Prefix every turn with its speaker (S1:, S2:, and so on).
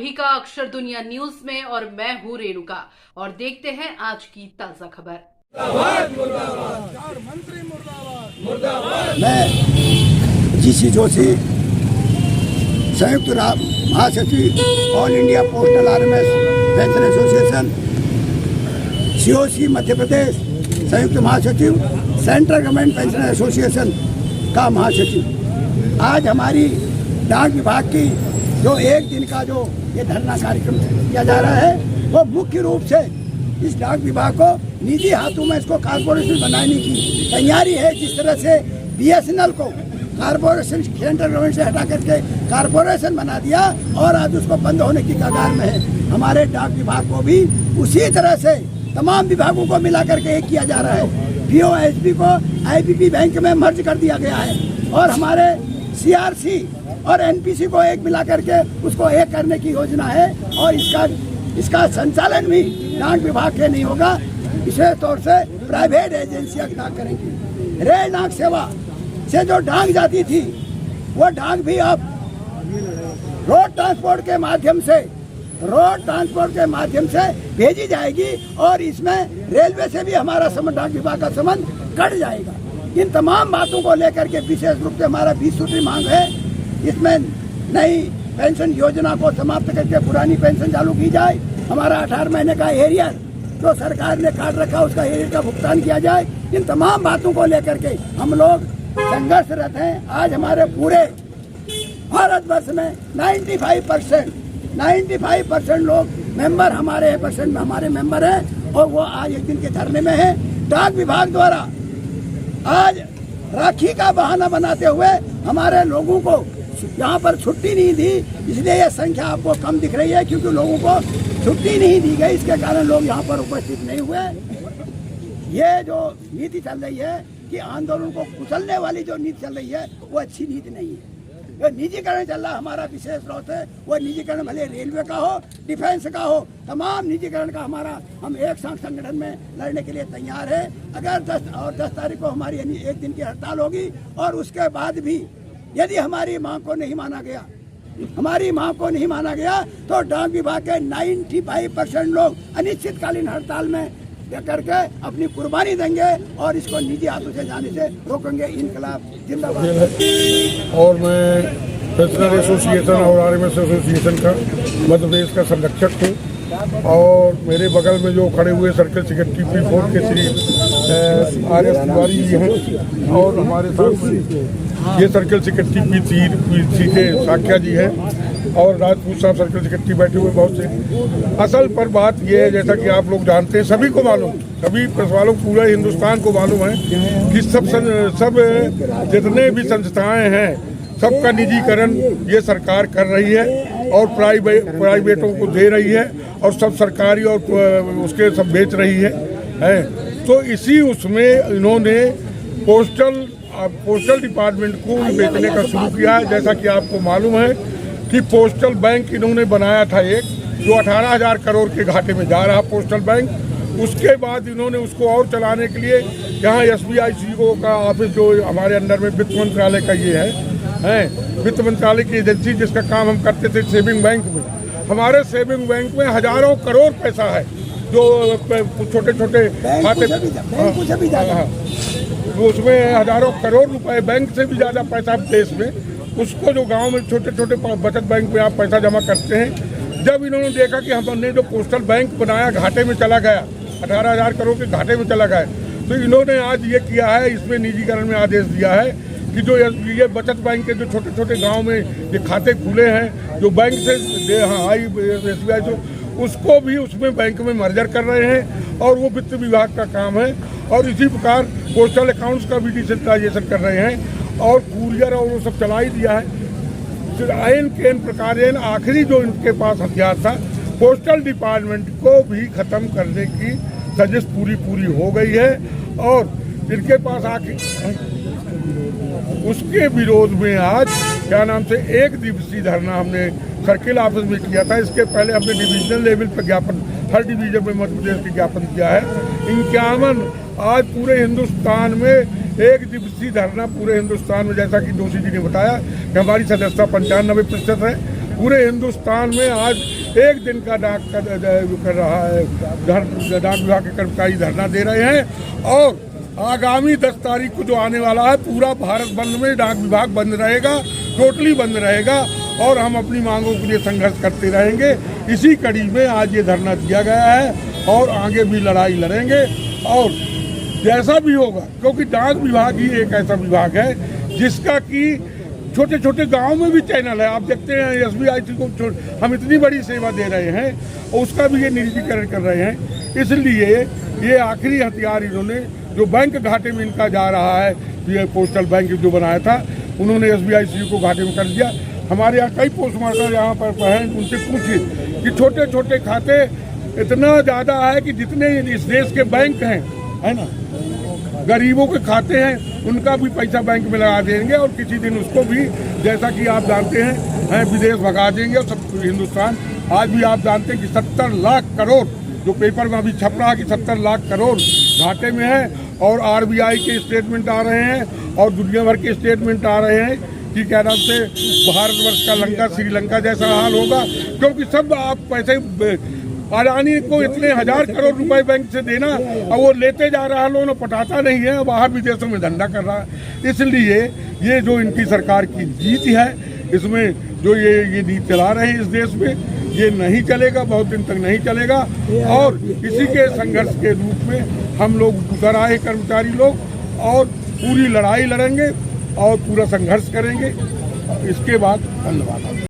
S1: सभी का अक्षर दुनिया न्यूज में और मैं हूं रेणुका और देखते हैं आज की ताजा खबर।
S2: मैं जीसी जोशी, संयुक्त महासचिव all India postal RMS pension association, COC Madhya Pradesh, संयुक्त महासचिव सेंट्रल गवर्नमेंट पेंशन एसोसिएशन का महासचिव। आज हमारी डाक विभाग की जो एक दिन का जो ये धरना कार्यक्रम किया जा रहा है, वो मुख्य रूप से इस डाक विभाग को निजी हाथों में इसको कारपोरेशन बनाने की तैयारी है। जिस तरह से बीएसएनएल को कारपोरेशन सेंट्रल गवर्नमेंट से हटा करके कारपोरेशन बना दिया और आज उसको बंद होने की कगार में है, हमारे डाक विभाग को भी उसी तरह से तमाम विभागों को मिला करके एक किया जा रहा है। पीओएसबी को आईपीपी बैंक में मर्ज कर दिया गया है और हमारे सीआरसी और एनपीसी को एक मिला करके उसको एक करने की योजना है और इसका संचालन भी डाक विभाग के नहीं होगा, विशेष तौर से प्राइवेट एजेंसियां डाक करेंगी। रेल डाक सेवा से जो डाक जाती थी वो डाक भी अब रोड ट्रांसपोर्ट के माध्यम से भेजी जाएगी और इसमें रेलवे से भी हमारा संबंध, डाक विभाग का संबंध कट जाएगा। इन तमाम बातों को लेकर के विशेष रूप से हमारा 20 सूत्री मांग है। इसमें नई पेंशन योजना को समाप्त करके पुरानी पेंशन चालू की जाए। हमारा 18 महीने का एरियर जो सरकार ने काट रखा उसका एरियर का भुगतान किया जाए। इन तमाम बातों को लेकर के हम लोग संघर्षरत हैं। आज हमारे पूरे भारतवर्ष में 95% लोग मेंबर हमारे मेंबर हैं और वो आज एक दिन के धरने में हैं। डाक विभाग द्वारा आज राखी का बहाना बनाते हुए हमारे लोगों को यहाँ पर छुट्टी नहीं दी, इसलिए यह संख्या आपको कम दिख रही है, क्योंकि लोगों को छुट्टी नहीं दी गई, इसके कारण लोग यहाँ पर उपस्थित नहीं हुए। ये जो नीति चल रही है कि आंदोलन को कुचलने वाली जो नीति चल रही है वो अच्छी नीति नहीं है। जो निजीकरण चल रहा है हमारा विशेष तौर से, वो निजीकरण भले रेलवे का हो, डिफेंस का हो, तमाम निजीकरण का हम एक साथ संगठन में लड़ने के लिए तैयार है। अगर 10 तारीख को हमारी एक दिन की हड़ताल होगी और उसके बाद भी यदि हमारी मांग को नहीं माना गया तो डाक विभाग के 95% लोग अनिश्चितकालीन हड़ताल में करके अपनी कुर्बानी देंगे और इसको निजी हाथों से जाने से रोकेंगे। इनकलाब जिंदाबाद।
S3: और मैं पेंशनर एसोसिएशन और आरएमएस एसोसिएशन का मध्य प्रदेश का संरक्षक हूँ और मेरे बगल में जो खड़े हुए सर्कल सेक्रेटरी P4 के श्री RS तिवारी जी हैं और हमारे साथ ये सर्कल सेक्रेटरी P3 के साख्या जी हैं और राजपूत साहब सर्कल सेक्रेटरी बैठे हुए बहुत से। असल पर बात यह है, जैसा कि आप लोग जानते हैं, सभी को मालूम, सभी प्रेस वालों पूरे हिंदुस्तान को मालूम है कि सब जितने भी संस्थाएं हैं सबका निजीकरण ये सरकार कर रही है और प्राइवेटों को दे रही है और सब सरकारी और उसके सब बेच रही है। तो इसी उसमें इन्होंने पोस्टल डिपार्टमेंट को बेचने का शुरू किया है। जैसा कि आपको मालूम है कि पोस्टल बैंक इन्होंने बनाया था एक, जो 18,000 करोड़ के घाटे में जा रहा पोस्टल बैंक। उसके बाद इन्होंने उसको और चलाने के लिए यहाँ SBI CEO का ऑफिस जो हमारे अंडर में वित्त मंत्रालय का ये है वित्त मंत्रालय की एजेंसी, जिसका काम हम करते थे सेविंग बैंक में। हमारे सेविंग बैंक में हजारों करोड़ पैसा है जो छोटे छोटे खाते, उसमें हजारों करोड़ रुपए, बैंक से भी ज़्यादा पैसा देश में, उसको जो गांव में छोटे छोटे बचत बैंक में आप पैसा जमा करते हैं। जब इन्होंने देखा कि हमने जो पोस्टल बैंक बनाया घाटे में चला गया, 18,000 करोड़ के घाटे में चला गया, तो इन्होंने आज ये किया है, इसमें निजीकरण में आदेश दिया है कि जो ये बचत बैंक के जो छोटे छोटे गांव में ये खाते खुले हैं, जो बैंक से SBI जो, उसको भी उसमें बैंक में मर्जर कर रहे हैं और वो वित्त विभाग का काम है। और इसी प्रकार पोस्टल अकाउंट्स का भी डिजिटलाइजेशन कर रहे हैं और कुरियर और वो सब चला ही दिया है। आयन केन प्रकार आखिरी जो इनके पास हथियार था, पोस्टल डिपार्टमेंट को भी खत्म करने की साजिश पूरी हो गई है और इनके पास उसके विरोध में आज क्या नाम से एक दिवसीय धरना हमने सर्किल ऑफिस में किया था। इसके पहले हमने डिविजनल लेवल पर ज्ञापन, हर डिवीजन में मध्य प्रदेश के ज्ञापन किया है। 51 आज पूरे हिंदुस्तान में एक दिवसीय धरना, पूरे हिंदुस्तान में, जैसा कि जोशी जी ने बताया कि हमारी सदस्यता 95% है पूरे हिंदुस्तान में आज एक दिन का डाक कर रहा है, डाक विभाग के कर्मचारी धरना दे रहे हैं। और आगामी 10 तारीख को जो आने वाला है, पूरा भारत बंद में डाक विभाग बंद रहेगा, टोटली बंद रहेगा और हम अपनी मांगों के लिए संघर्ष करते रहेंगे। इसी कड़ी में आज ये धरना दिया गया है और आगे भी लड़ाई लड़ेंगे। और जैसा भी होगा, क्योंकि डाक विभाग ही एक ऐसा विभाग है जिसका कि छोटे छोटे गांव में भी चैनल है। आप देखते हैं SBI को हम इतनी बड़ी सेवा दे रहे हैं और उसका भी ये निजीकरण कर रहे हैं। इसलिए ये आखिरी हथियार इन्होंने, जो बैंक घाटे में इनका जा रहा है, ये पोस्टल बैंक जो बनाया था उन्होंने SBI को घाटे में कर दिया। हमारे यहाँ कई पोस्ट मास्टर यहाँ पर हैं, उनसे पूछिए कि छोटे छोटे खाते इतना ज़्यादा है कि जितने इस देश के बैंक हैं, है ना, गरीबों के खाते हैं, उनका भी पैसा बैंक में लगा देंगे और किसी दिन उसको भी, जैसा कि आप जानते हैं, विदेश भगा देंगे। और सब हिंदुस्तान आज भी आप जानते हैं कि 70 लाख करोड़, जो पेपर में अभी छप रहा कि 70 लाख करोड़ घाटे में है। और RBI के स्टेटमेंट आ रहे हैं और दुनिया भर के स्टेटमेंट आ रहे हैं कि क्या नाम से भारतवर्ष का लंका श्रीलंका जैसा हाल होगा, क्योंकि सब आप पैसे अडानी को इतने 1000 करोड़ रुपए बैंक से देना और वो लेते जा रहा है, लोन पटाता नहीं है, बाहर विदेशों में धंधा कर रहा है। इसलिए ये जो इनकी सरकार की जीत है, इसमें जो ये नीति चला रहे हैं इस देश में, ये नहीं चलेगा, बहुत दिन तक नहीं चलेगा। और इसी के संघर्ष के रूप में हम लोग उतर आए कर्मचारी लोग और पूरी लड़ाई लड़ेंगे और पूरा संघर्ष करेंगे। इसके बाद धन्यवाद।